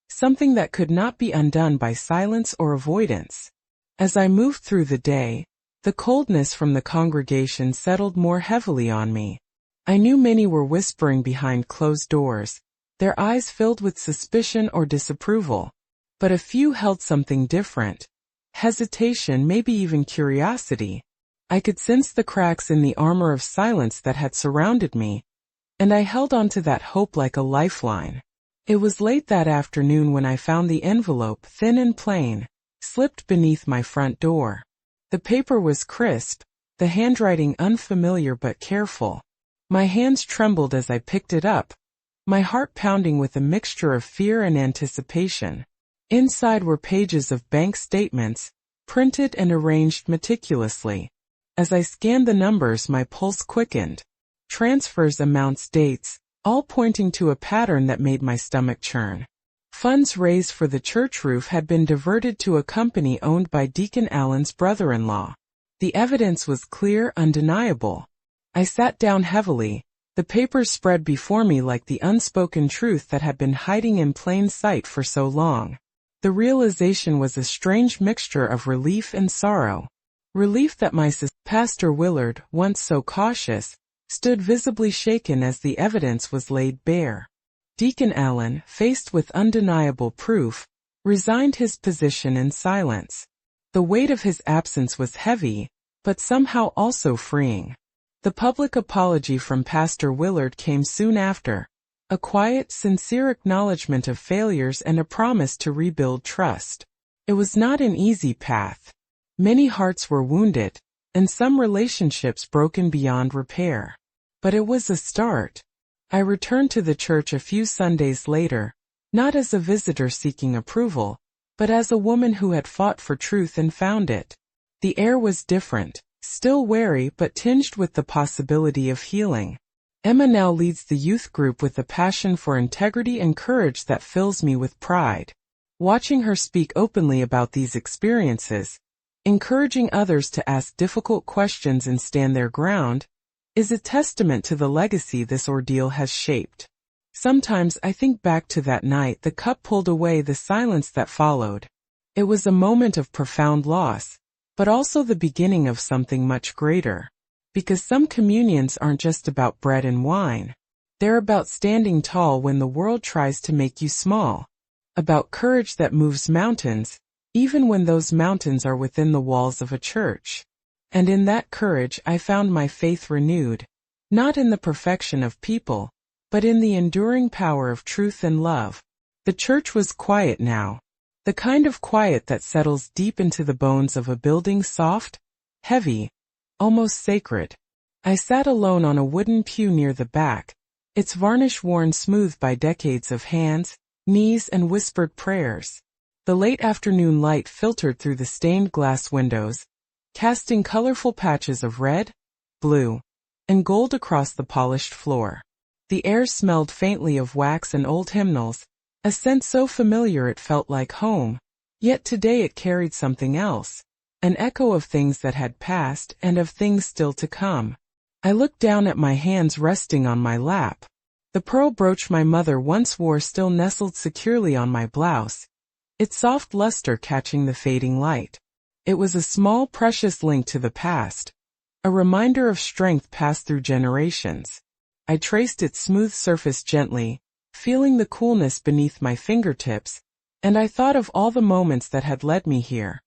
something that could not be undone by silence or avoidance. As I moved through the day, the coldness from the congregation settled more heavily on me. I knew many were whispering behind closed doors, their eyes filled with suspicion or disapproval. But a few held something different. Hesitation, maybe even curiosity. I could sense the cracks in the armor of silence that had surrounded me, and I held on to that hope like a lifeline. It was late that afternoon when I found the envelope, thin and plain, slipped beneath my front door. The paper was crisp, the handwriting unfamiliar but careful. My hands trembled as I picked it up, my heart pounding with a mixture of fear and anticipation. Inside were pages of bank statements, printed and arranged meticulously. As I scanned the numbers, my pulse quickened. Transfers, amounts, dates, all pointing to a pattern that made my stomach churn. Funds raised for the church roof had been diverted to a company owned by Deacon Allen's brother-in-law. The evidence was clear, undeniable. I sat down heavily, The papers spread before me like the unspoken truth that had been hiding in plain sight for so long. The realization was a strange mixture of relief and sorrow. Relief that my Pastor Willard, once so cautious, stood visibly shaken as the evidence was laid bare. Deacon Allen, faced with undeniable proof, resigned his position in silence. The weight of his absence was heavy, but somehow also freeing. The public apology from Pastor Willard came soon after, a quiet, sincere acknowledgement of failures and a promise to rebuild trust. It was not an easy path. Many hearts were wounded, and some relationships broken beyond repair. But it was a start. I returned to the church a few Sundays later, not as a visitor seeking approval, but as a woman who had fought for truth and found it. The air was different, still wary but tinged with the possibility of healing. Emma now leads the youth group with a passion for integrity and courage that fills me with pride. Watching her speak openly about these experiences, encouraging others to ask difficult questions and stand their ground, is a testament to the legacy this ordeal has shaped. Sometimes I think back to that night the cup pulled away, the silence that followed. It was a moment of profound loss, but also the beginning of something much greater. Because some communions aren't just about bread and wine. They're about standing tall when the world tries to make you small. About courage that moves mountains, even when those mountains are within the walls of a church. And in that courage I found my faith renewed, not in the perfection of people, but in the enduring power of truth and love. The church was quiet now. The kind of quiet that settles deep into the bones of a building, soft, heavy, almost sacred. I sat alone on a wooden pew near the back, its varnish worn smooth by decades of hands, knees, and whispered prayers. The late afternoon light filtered through the stained glass windows, casting colorful patches of red, blue, and gold across the polished floor. The air smelled faintly of wax and old hymnals, a scent so familiar it felt like home, yet today it carried something else. An echo of things that had passed and of things still to come. I looked down at my hands resting on my lap. The pearl brooch my mother once wore still nestled securely on my blouse, its soft luster catching the fading light. It was a small, precious link to the past, a reminder of strength passed through generations. I traced its smooth surface gently, feeling the coolness beneath my fingertips, and I thought of all the moments that had led me here.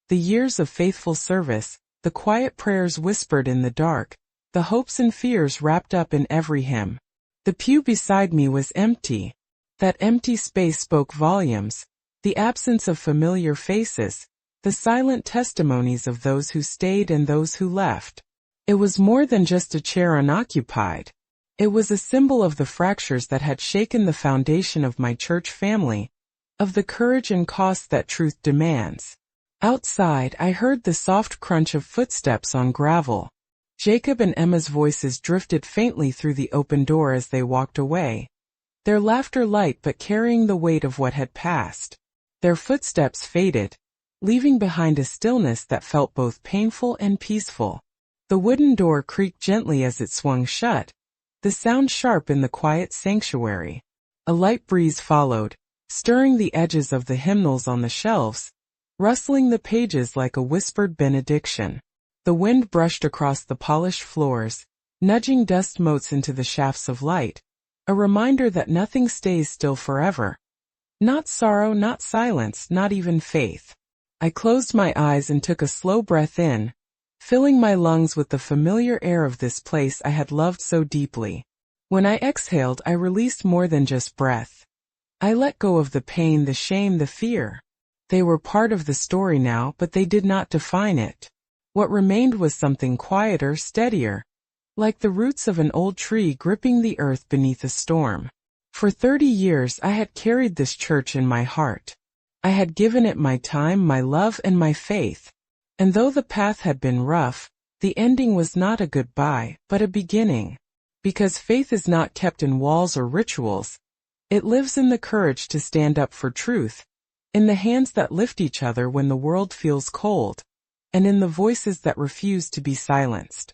The years of faithful service, the quiet prayers whispered in the dark, the hopes and fears wrapped up in every hymn. The pew beside me was empty. That empty space spoke volumes, the absence of familiar faces, the silent testimonies of those who stayed and those who left. It was more than just a chair unoccupied. It was a symbol of the fractures that had shaken the foundation of my church family, of the courage and cost that truth demands. Outside, I heard the soft crunch of footsteps on gravel. Jacob and Emma's voices drifted faintly through the open door as they walked away, their laughter light but carrying the weight of what had passed. Their footsteps faded, leaving behind a stillness that felt both painful and peaceful. The wooden door creaked gently as it swung shut, the sound sharp in the quiet sanctuary. A light breeze followed, stirring the edges of the hymnals on the shelves, rustling the pages like a whispered benediction. The wind brushed across the polished floors, nudging dust motes into the shafts of light, a reminder that nothing stays still forever. Not sorrow, not silence, not even faith. I closed my eyes and took a slow breath in, filling my lungs with the familiar air of this place I had loved so deeply. When I exhaled, I released more than just breath. I let go of the pain, the shame, the fear. They were part of the story now, but they did not define it. What remained was something quieter, steadier, like the roots of an old tree gripping the earth beneath a storm. For 30 years I had carried this church in my heart. I had given it my time, my love, and my faith. And though the path had been rough, the ending was not a goodbye, but a beginning. Because faith is not kept in walls or rituals. It lives in the courage to stand up for truth, in the hands that lift each other when the world feels cold, and in the voices that refuse to be silenced.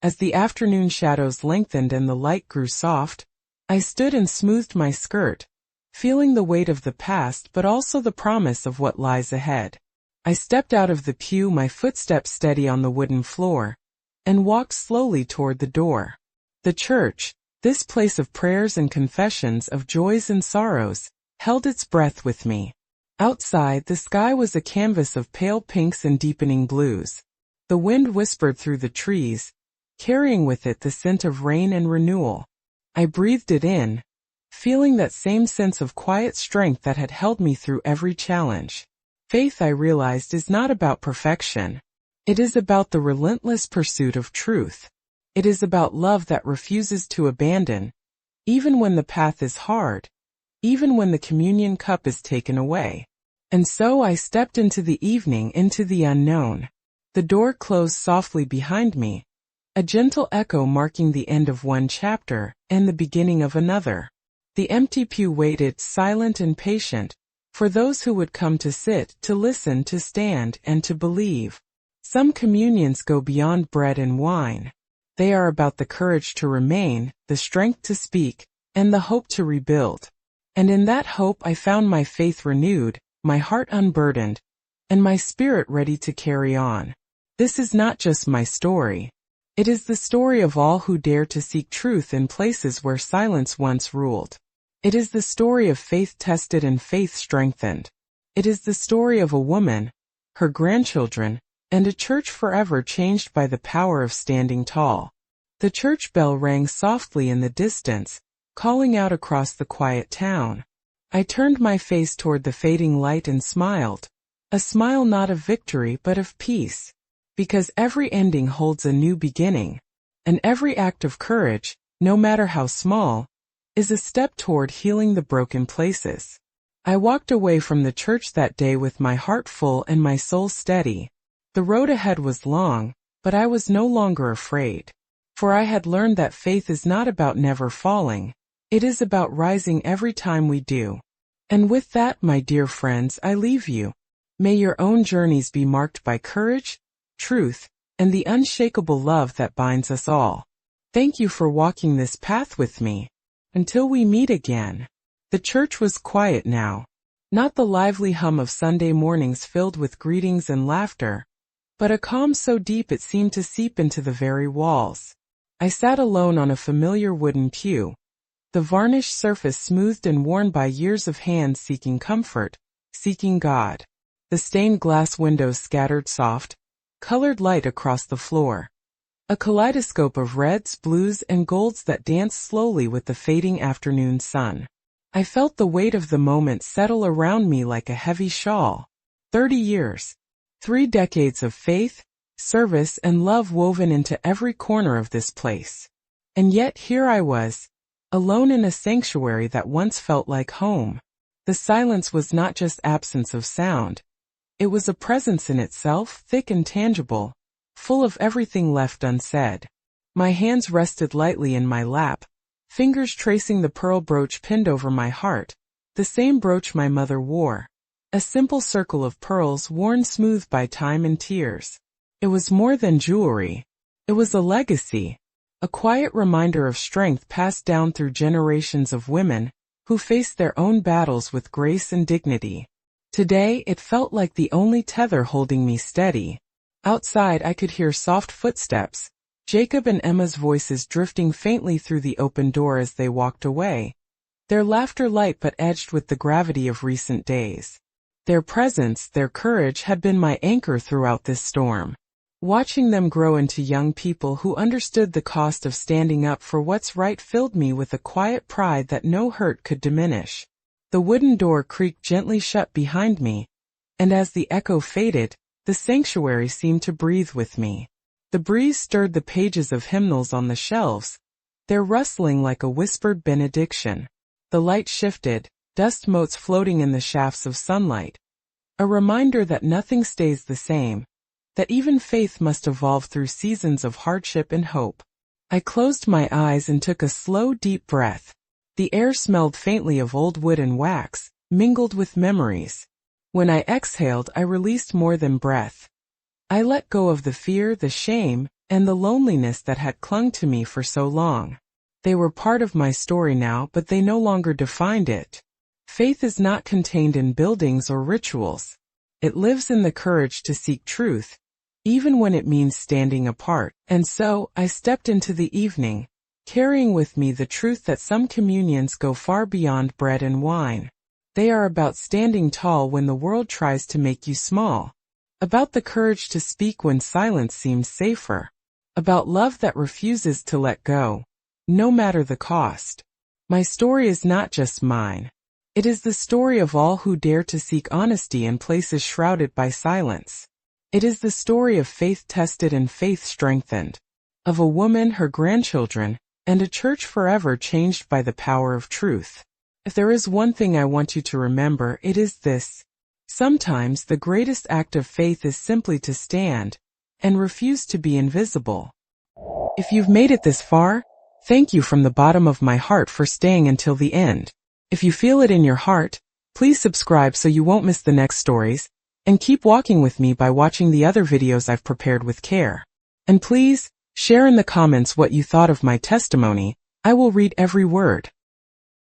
As the afternoon shadows lengthened and the light grew soft, I stood and smoothed my skirt, feeling the weight of the past but also the promise of what lies ahead. I stepped out of the pew, my footsteps steady on the wooden floor, and walked slowly toward the door. The church, this place of prayers and confessions of joys and sorrows, held its breath with me. Outside, the sky was a canvas of pale pinks and deepening blues. The wind whispered through the trees, carrying with it the scent of rain and renewal. I breathed it in, feeling that same sense of quiet strength that had held me through every challenge. Faith, I realized, is not about perfection. It is about the relentless pursuit of truth. It is about love that refuses to abandon, even when the path is hard, even when the communion cup is taken away. And so I stepped into the evening, into the unknown. The door closed softly behind me, a gentle echo marking the end of one chapter and the beginning of another. The empty pew waited, silent and patient, for those who would come to sit, to listen, to stand, and to believe. Some communions go beyond bread and wine. They are about the courage to remain, the strength to speak, and the hope to rebuild. And in that hope I found my faith renewed, my heart unburdened, and my spirit ready to carry on. This is not just my story. It is the story of all who dare to seek truth in places where silence once ruled. It is the story of faith tested and faith strengthened. It is the story of a woman, her grandchildren, and a church forever changed by the power of standing tall. The church bell rang softly in the distance, calling out across the quiet town. I turned my face toward the fading light and smiled, a smile not of victory but of peace. Because every ending holds a new beginning, and every act of courage, no matter how small, is a step toward healing the broken places. I walked away from the church that day with my heart full and my soul steady. The road ahead was long, but I was no longer afraid. For I had learned that faith is not about never falling. It is about rising every time we do. And with that, my dear friends, I leave you. May your own journeys be marked by courage, truth, and the unshakable love that binds us all. Thank you for walking this path with me. Until we meet again. The church was quiet now. Not the lively hum of Sunday mornings filled with greetings and laughter, but a calm so deep it seemed to seep into the very walls. I sat alone on a familiar wooden pew, the varnished surface smoothed and worn by years of hands seeking comfort, seeking God. The stained glass windows scattered soft, colored light across the floor. A kaleidoscope of reds, blues, and golds that danced slowly with the fading afternoon sun. I felt the weight of the moment settle around me like a heavy shawl. 30 years. 3 decades of faith, service, and love woven into every corner of this place. And yet here I was, alone in a sanctuary that once felt like home. The silence was not just absence of sound. It was a presence in itself, thick and tangible, full of everything left unsaid. My hands rested lightly in my lap, fingers tracing the pearl brooch pinned over my heart, the same brooch my mother wore. A simple circle of pearls worn smooth by time and tears. It was more than jewelry. It was a legacy, a quiet reminder of strength passed down through generations of women who faced their own battles with grace and dignity. Today, it felt like the only tether holding me steady. Outside, I could hear soft footsteps, Jacob and Emma's voices drifting faintly through the open door as they walked away, their laughter light but edged with the gravity of recent days. Their presence, their courage had been my anchor throughout this storm. Watching them grow into young people who understood the cost of standing up for what's right filled me with a quiet pride that no hurt could diminish. The wooden door creaked gently shut behind me, and as the echo faded, the sanctuary seemed to breathe with me. The breeze stirred the pages of hymnals on the shelves, their rustling like a whispered benediction. The light shifted, dust motes floating in the shafts of sunlight. A reminder that nothing stays the same, that even faith must evolve through seasons of hardship and hope. I closed my eyes and took a slow, deep breath. The air smelled faintly of old wood and wax, mingled with memories. When I exhaled, I released more than breath. I let go of the fear, the shame, and the loneliness that had clung to me for so long. They were part of my story now, but they no longer defined it. Faith is not contained in buildings or rituals. It lives in the courage to seek truth, even when it means standing apart. And so, I stepped into the evening, carrying with me the truth that some communions go far beyond bread and wine. They are about standing tall when the world tries to make you small, about the courage to speak when silence seems safer, about love that refuses to let go, no matter the cost. My story is not just mine. It is the story of all who dare to seek honesty in places shrouded by silence. It is the story of faith tested and faith strengthened, of a woman, her grandchildren, and a church forever changed by the power of truth. If there is one thing I want you to remember, it is this. Sometimes the greatest act of faith is simply to stand and refuse to be invisible. If you've made it this far, thank you from the bottom of my heart for staying until the end. If you feel it in your heart, please subscribe so you won't miss the next stories, and keep walking with me by watching the other videos I've prepared with care. And please, share in the comments what you thought of my testimony. I will read every word.